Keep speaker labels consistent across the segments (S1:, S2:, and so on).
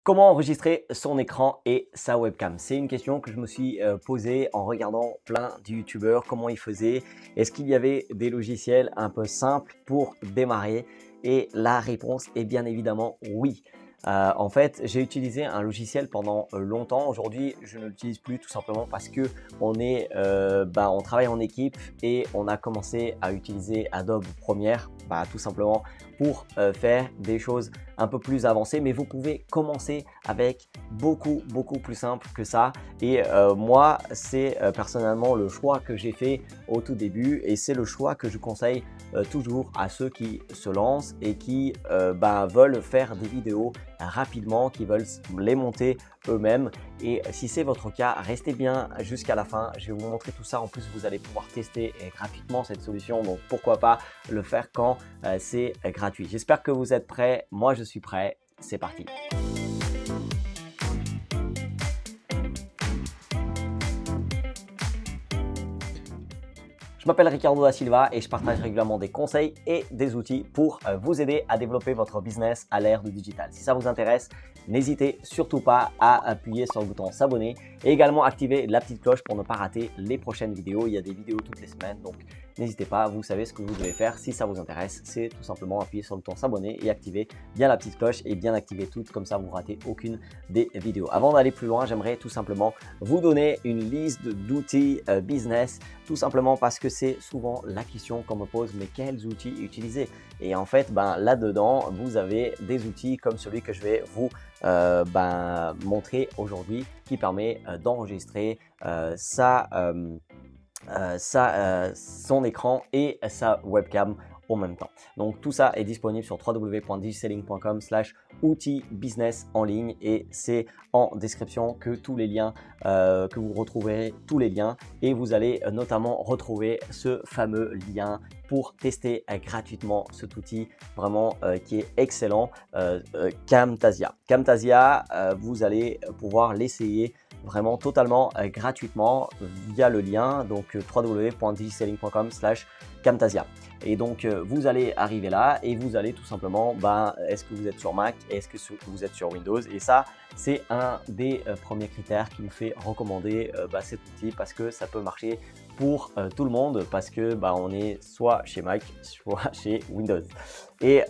S1: Comment enregistrer son écran et sa webcam? C'est une question que je me suis posée en regardant plein de youtubeurs, comment ils faisaient. Est-ce qu'il y avait des logiciels un peu simples pour démarrer? Et la réponse est bien évidemment oui. En fait, j'ai utilisé un logiciel pendant longtemps. Aujourd'hui, je ne l'utilise plus tout simplement parce que on travaille en équipe et on a commencé à utiliser Adobe Premiere, tout simplement pour faire des choses un peu plus avancées. Mais vous pouvez commencer avec beaucoup plus simple que ça. Et moi, c'est personnellement le choix que j'ai fait au tout début et c'est le choix que je conseille toujours à ceux qui se lancent et qui veulent faire des vidéos rapidement, qui veulent les monter eux-mêmes. Et si c'est votre cas, restez bien jusqu'à la fin. Je vais vous montrer tout ça. En plus, vous allez pouvoir tester gratuitement cette solution. Donc, pourquoi pas le faire quand c'est gratuit. J'espère que vous êtes prêts. Moi, je suis prêt. C'est parti. Je m'appelle Ricardo da Silva et je partage régulièrement des conseils et des outils pour vous aider à développer votre business à l'ère du digital. Si ça vous intéresse, n'hésitez surtout pas à appuyer sur le bouton s'abonner et également activer la petite cloche pour ne pas rater les prochaines vidéos. Il y a des vidéos toutes les semaines, donc n'hésitez pas, vous savez ce que vous devez faire si ça vous intéresse. C'est tout simplement appuyer sur le bouton s'abonner et activer bien la petite cloche et bien activer toutes, comme ça vous ne ratez aucune des vidéos. Avant d'aller plus loin, j'aimerais tout simplement vous donner une liste d'outils business, tout simplement parce que c'est souvent la question qu'on me pose, mais quels outils utiliser? Et en fait, là-dedans, vous avez des outils comme celui que je vais vous montrer aujourd'hui qui permet d'enregistrer son écran et sa webcam en même temps. Donc tout ça est disponible sur www.digiselling.com/outils business en ligne et c'est en description que tous les liens, que vous retrouverez tous les liens et vous allez notamment retrouver ce fameux lien pour tester gratuitement cet outil vraiment qui est excellent, Camtasia. Camtasia, vous allez pouvoir l'essayer vraiment totalement gratuitement via le lien donc www.digiselling.com/Camtasia. Et donc vous allez arriver là et vous allez tout simplement, est-ce que vous êtes sur Mac, est-ce que vous êtes sur Windows? Et ça, c'est un des premiers critères qui nous fait recommander cet outil parce que ça peut marcher pour tout le monde parce que on est soit chez Mac, soit chez Windows. Et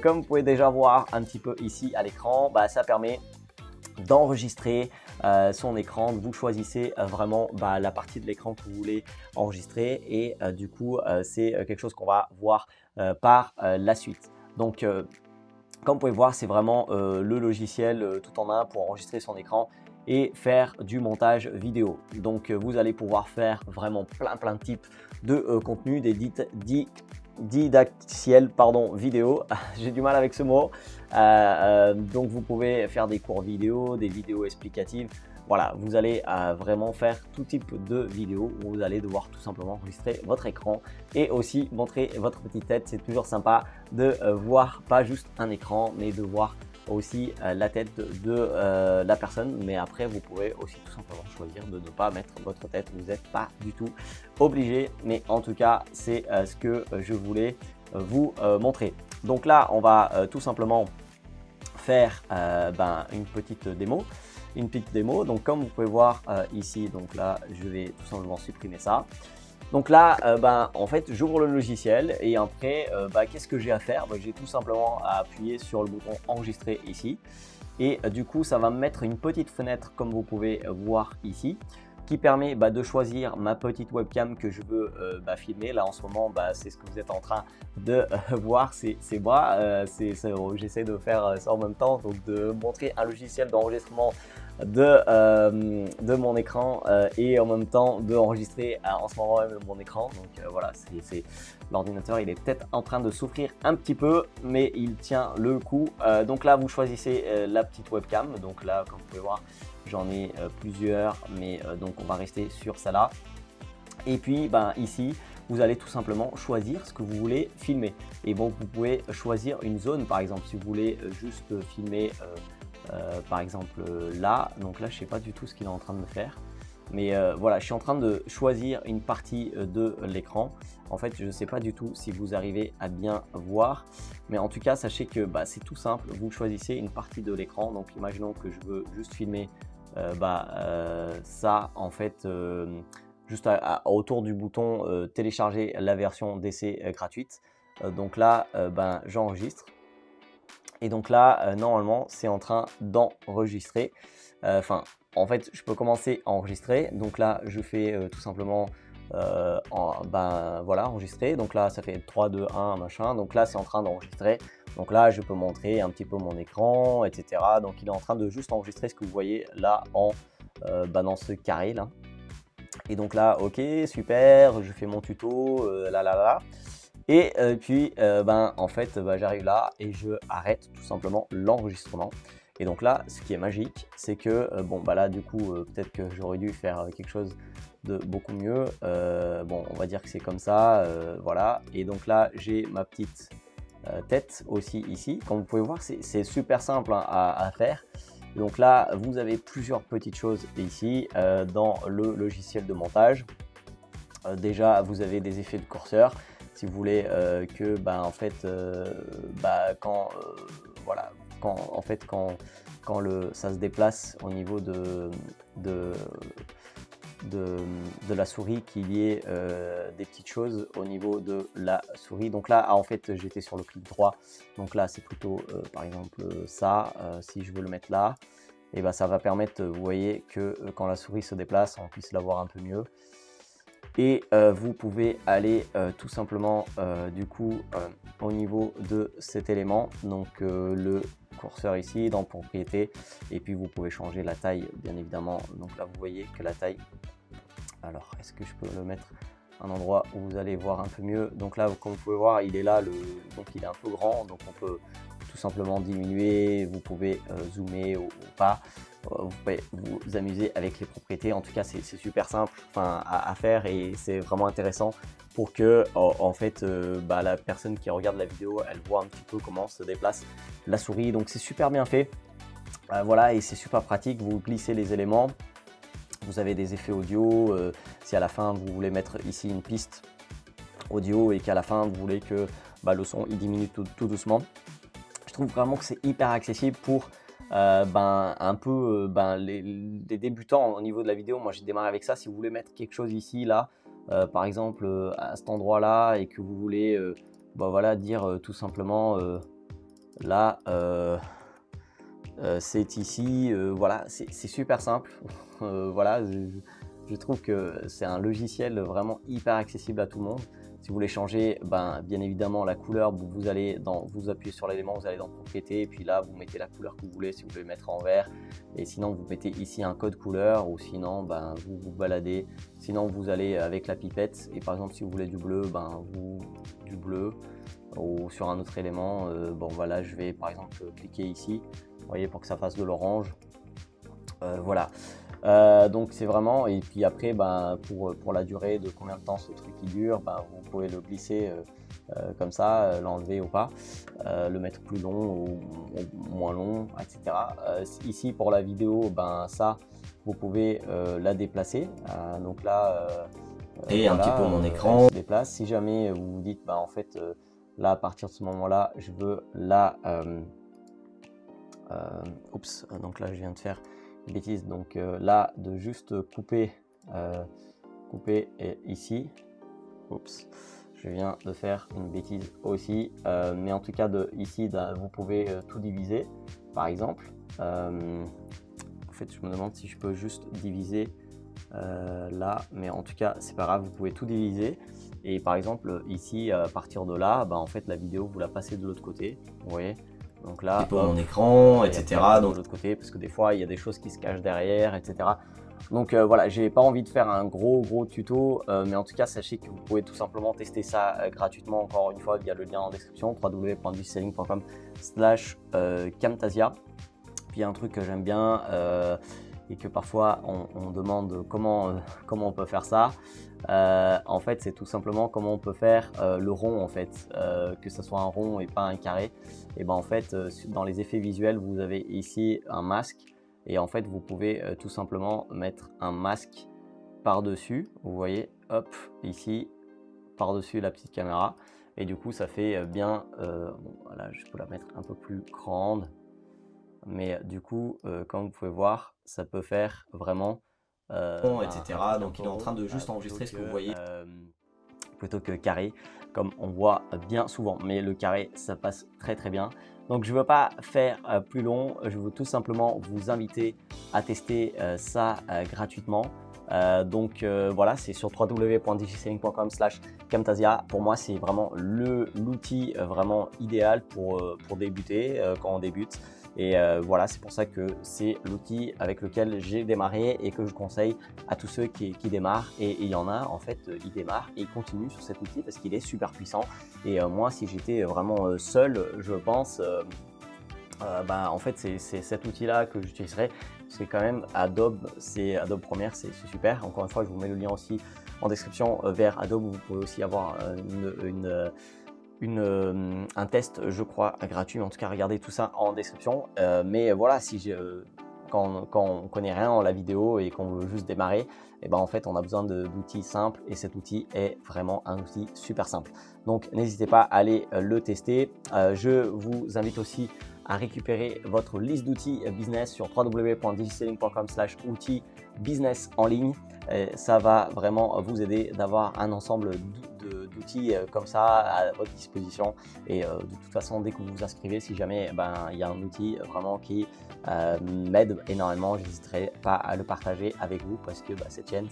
S1: comme vous pouvez déjà voir un petit peu ici à l'écran, ça permet d'enregistrer son écran. Vous choisissez vraiment la partie de l'écran que vous voulez enregistrer et du coup c'est quelque chose qu'on va voir par la suite. Donc comme vous pouvez voir, c'est vraiment le logiciel tout en un pour enregistrer son écran et faire du montage vidéo. Donc vous allez pouvoir faire vraiment plein de types de contenu, des didacticiels vidéo. J'ai du mal avec ce mot. Donc vous pouvez faire des cours vidéo, des vidéos explicatives. Voilà, vous allez vraiment faire tout type de vidéos où vous allez devoir tout simplement enregistrer votre écran et aussi montrer votre petite tête. C'est toujours sympa de voir pas juste un écran mais de voir aussi la tête de la personne. Mais après vous pouvez aussi tout simplement choisir de ne pas mettre votre tête, vous n'êtes pas du tout obligé, mais en tout cas c'est ce que je voulais vous montrer. Donc là on va tout simplement faire une petite démo. Donc comme vous pouvez voir ici, donc là je vais tout simplement supprimer ça. Donc là, en fait, j'ouvre le logiciel et après, qu'est-ce que j'ai à faire? J'ai tout simplement à appuyer sur le bouton enregistrer ici et du coup, ça va me mettre une petite fenêtre comme vous pouvez voir ici qui permet de choisir ma petite webcam que je veux filmer. Là en ce moment, c'est ce que vous êtes en train de voir, c'est moi. J'essaie de faire ça en même temps, donc de montrer un logiciel d'enregistrement de mon écran et en même temps d'enregistrer en ce moment même mon écran. Donc voilà, l'ordinateur, il est peut-être en train de souffrir un petit peu, mais il tient le coup. Donc là, vous choisissez la petite webcam. Donc là, comme vous pouvez voir, j'en ai plusieurs, mais donc on va rester sur celle-là. Et puis ici, vous allez tout simplement choisir ce que vous voulez filmer. Et bon, vous pouvez choisir une zone, par exemple, si vous voulez juste filmer par exemple là. Donc là, je ne sais pas du tout ce qu'il est en train de me faire. Mais voilà, je suis en train de choisir une partie de l'écran. En fait, je ne sais pas du tout si vous arrivez à bien voir, mais en tout cas, sachez que c'est tout simple. Vous choisissez une partie de l'écran. Donc, imaginons que je veux juste filmer ça, en fait, juste autour du bouton télécharger la version d'essai gratuite. Donc là, j'enregistre. Et donc là, normalement, c'est en train d'enregistrer. En fait, je peux commencer à enregistrer. Donc là, je fais tout simplement voilà, enregistrer. Donc là, ça fait 3, 2, 1, machin. Donc là, c'est en train d'enregistrer. Donc là, je peux montrer un petit peu mon écran, etc. Donc il est en train de juste enregistrer ce que vous voyez là dans ce carré là. Et donc là, ok, super, je fais mon tuto, là. Et puis, en fait, j'arrive là et je arrête tout simplement l'enregistrement. Et donc là, ce qui est magique, c'est que, là, du coup, peut-être que j'aurais dû faire quelque chose de beaucoup mieux. On va dire que c'est comme ça, voilà. Et donc là, j'ai ma petite tête aussi ici. Comme vous pouvez voir, c'est super simple hein, à faire. Donc là, vous avez plusieurs petites choses ici dans le logiciel de montage. Déjà, vous avez des effets de curseur. Si vous voulez que, quand ça se déplace au niveau de la souris, qu'il y ait des petites choses au niveau de la souris. Donc là, en fait, j'étais sur le clic droit. Donc là, c'est plutôt, par exemple, ça. Si je veux le mettre là, et ça va permettre, vous voyez, que quand la souris se déplace, on puisse la voir un peu mieux. Et vous pouvez aller tout simplement du coup au niveau de cet élément, donc le curseur ici dans propriétés, et puis vous pouvez changer la taille bien évidemment. Donc là vous voyez que la taille, alors est-ce que je peux le mettre à un endroit où vous allez voir un peu mieux. Donc là comme vous pouvez voir, il est là, donc il est un peu grand, donc on peut tout simplement diminuer, vous pouvez zoomer ou pas. Vous pouvez vous amuser avec les propriétés. En tout cas, c'est super simple à faire et c'est vraiment intéressant pour que en fait la personne qui regarde la vidéo, elle voit un petit peu comment se déplace la souris. Donc c'est super bien fait. Voilà, et c'est super pratique. Vous glissez les éléments. Vous avez des effets audio. Si à la fin vous voulez mettre ici une piste audio et qu'à la fin vous voulez que le son il diminue tout doucement. Je trouve vraiment que c'est hyper accessible pour un peu les débutants au niveau de la vidéo. Moi j'ai démarré avec ça. Si vous voulez mettre quelque chose ici, là, par exemple à cet endroit là, et que vous voulez dire tout simplement là c'est ici, voilà, c'est super simple. Voilà, je trouve que c'est un logiciel vraiment hyper accessible à tout le monde. Si vous voulez changer, bien évidemment, la couleur, vous appuyez sur l'élément, vous allez dans propriétés, et puis là, vous mettez la couleur que vous voulez, si vous voulez mettre en vert. Et sinon, vous mettez ici un code couleur, ou sinon, vous vous baladez. Sinon, vous allez avec la pipette, et par exemple, si vous voulez du bleu, du bleu, ou sur un autre élément. Voilà, je vais par exemple cliquer ici, vous voyez, pour que ça fasse de l'orange. Voilà. Donc c'est vraiment, et puis après pour la durée de combien de temps ce truc il dure, vous pouvez le glisser comme ça, l'enlever ou pas, le mettre plus long ou moins long, etc. Ici pour la vidéo, ça vous pouvez la déplacer, donc là
S2: et
S1: voilà,
S2: un petit peu mon écran.
S1: elle se déplace. Si jamais vous vous dites en fait là à partir de ce moment là je veux la oups, donc là je viens de faire une bêtise, donc là de juste couper ici, oups, je viens de faire une bêtise aussi, mais en tout cas ici vous pouvez tout diviser par exemple. En fait je me demande si je peux juste diviser là, mais en tout cas c'est pas grave, vous pouvez tout diviser. Et par exemple ici à partir de là, en fait la vidéo vous la passez de l'autre côté, vous voyez. Donc là,
S2: Pour mon écran, etc.
S1: Donc de l'autre côté, parce que des fois il y a des choses qui se cachent derrière, etc. Donc voilà, j'ai pas envie de faire un gros tuto, mais en tout cas sachez que vous pouvez tout simplement tester ça gratuitement, encore une fois via le lien en description, www.digicilling.com/Camtasia. Puis il y a un truc que j'aime bien et que parfois on demande comment on peut faire ça. En fait, c'est tout simplement comment on peut faire le rond, en fait, que ce soit un rond et pas un carré. Et en fait, dans les effets visuels, vous avez ici un masque, et en fait, vous pouvez tout simplement mettre un masque par-dessus, vous voyez, hop, ici, par-dessus la petite caméra. Et du coup, ça fait bien, bon, voilà, je peux la mettre un peu plus grande. Mais du coup, comme vous pouvez voir, ça peut faire vraiment
S2: etc.
S1: un
S2: Donc il est en train de juste enregistrer ce que vous voyez.
S1: Plutôt que carré, comme on voit bien souvent. Mais le carré, ça passe très très bien. Donc je ne veux pas faire plus long, je veux tout simplement vous inviter à tester ça gratuitement. Voilà, c'est sur www.digiselling.com/Camtasia. Pour moi, c'est vraiment l'outil vraiment idéal pour débuter quand on débute. Et voilà, c'est pour ça que c'est l'outil avec lequel j'ai démarré et que je conseille à tous ceux qui démarrent. Et il y en a, en fait, ils démarrent et ils continuent sur cet outil parce qu'il est super puissant. Et moi, si j'étais vraiment seul, je pense, en fait, c'est cet outil-là que j'utiliserais. C'est quand même Adobe, c'est Adobe Premiere, c'est super. Encore une fois, je vous mets le lien aussi en description vers Adobe. Vous pouvez aussi avoir un test, je crois, gratuit. En tout cas, regardez tout ça en description. Mais voilà, quand on connaît rien en la vidéo et qu'on veut juste démarrer, et ben en fait, on a besoin d'outils simples et cet outil est vraiment un outil super simple. Donc, n'hésitez pas à aller le tester. Je vous invite aussi à récupérer votre liste d'outils business sur www.digiselling.com/outils business en ligne. Ça va vraiment vous aider d'avoir un ensemble d'outils comme ça à votre disposition. Et de toute façon, dès que vous vous inscrivez, si jamais il y a un outil vraiment qui m'aide énormément, je n'hésiterai pas à le partager avec vous parce que cette chaîne,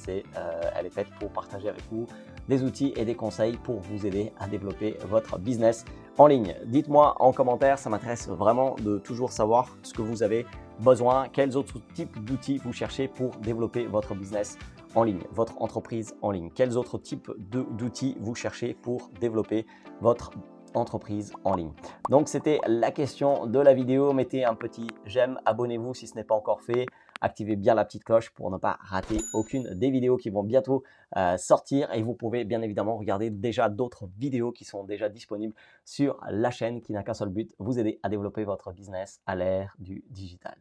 S1: elle est faite pour partager avec vous des outils et des conseils pour vous aider à développer votre business en ligne. Dites-moi en commentaire, ça m'intéresse vraiment de toujours savoir ce que vous avez besoin, quels autres types d'outils vous cherchez pour développer votre business en ligne, votre entreprise en ligne. Quels autres types d'outils vous cherchez pour développer votre entreprise en ligne. Donc, c'était la question de la vidéo. Mettez un petit j'aime, abonnez-vous si ce n'est pas encore fait. Activez bien la petite cloche pour ne pas rater aucune des vidéos qui vont bientôt sortir. Et vous pouvez bien évidemment regarder déjà d'autres vidéos qui sont déjà disponibles sur la chaîne qui n'a qu'un seul but, vous aider à développer votre business à l'ère du digital.